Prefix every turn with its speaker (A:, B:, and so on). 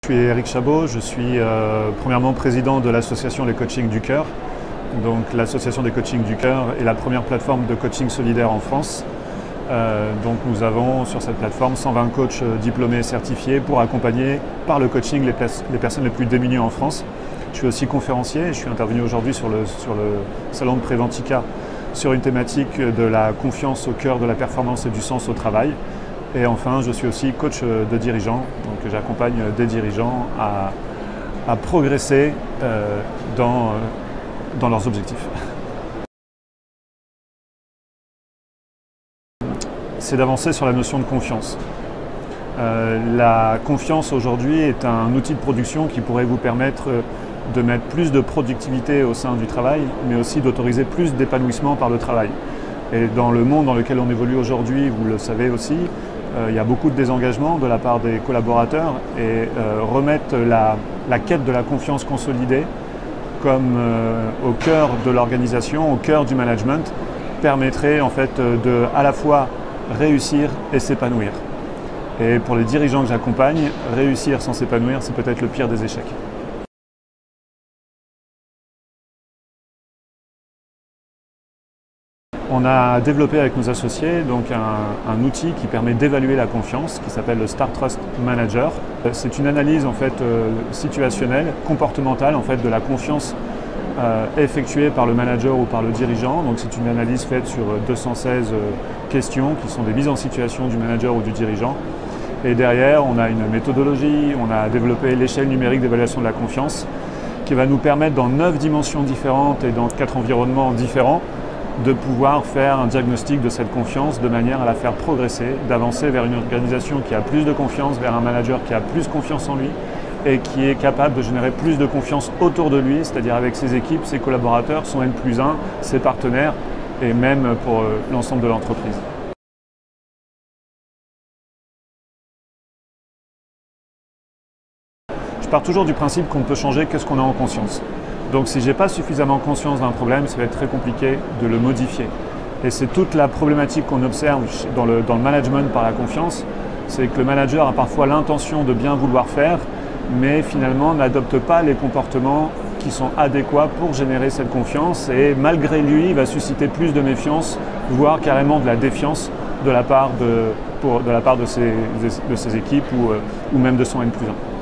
A: Je suis Éric Chabot, je suis premièrement président de l'association Les Coachings du Cœur. Donc l'association des Coachings du Cœur est la première plateforme de coaching solidaire en France. Donc nous avons sur cette plateforme 120 coachs diplômés et certifiés pour accompagner par le coaching les personnes les plus démunies en France. Je suis aussi conférencier et je suis intervenu aujourd'hui sur le salon de Préventica sur une thématique de la confiance au cœur de la performance et du sens au travail. Et enfin, je suis aussi coach de dirigeants, donc j'accompagne des dirigeants à progresser dans leurs objectifs. C'est d'avancer sur la notion de confiance. La confiance aujourd'hui est un outil de production qui pourrait vous permettre de mettre plus de productivité au sein du travail, mais aussi d'autoriser plus d'épanouissement par le travail. Et dans le monde dans lequel on évolue aujourd'hui, vous le savez aussi, il y a beaucoup de désengagement de la part des collaborateurs et remettre la quête de la confiance consolidée comme au cœur de l'organisation, au cœur du management, permettrait en fait de à la fois réussir et s'épanouir. Et pour les dirigeants que j'accompagne, réussir sans s'épanouir, c'est peut-être le pire des échecs. On a développé avec nos associés donc un outil qui permet d'évaluer la confiance, qui s'appelle le Star Trust Manager. C'est une analyse en fait situationnelle, comportementale en fait de la confiance effectuée par le manager ou par le dirigeant. Donc c'est une analyse faite sur 216 questions qui sont des mises en situation du manager ou du dirigeant. Et derrière, on a une méthodologie, on a développé l'échelle numérique d'évaluation de la confiance qui va nous permettre dans 9 dimensions différentes et dans 4 environnements différents de pouvoir faire un diagnostic de cette confiance de manière à la faire progresser, d'avancer vers une organisation qui a plus de confiance, vers un manager qui a plus confiance en lui et qui est capable de générer plus de confiance autour de lui, c'est-à-dire avec ses équipes, ses collaborateurs, son N+1, ses partenaires et même pour l'ensemble de l'entreprise. Je pars toujours du principe qu'on ne peut changer que ce qu'on a en conscience. Donc si je n'ai pas suffisamment conscience d'un problème, ça va être très compliqué de le modifier. Et c'est toute la problématique qu'on observe dans le management par la confiance, c'est que le manager a parfois l'intention de bien vouloir faire, mais finalement n'adopte pas les comportements qui sont adéquats pour générer cette confiance et malgré lui, il va susciter plus de méfiance, voire carrément de la défiance de la part de ses équipes ou même de son N+1.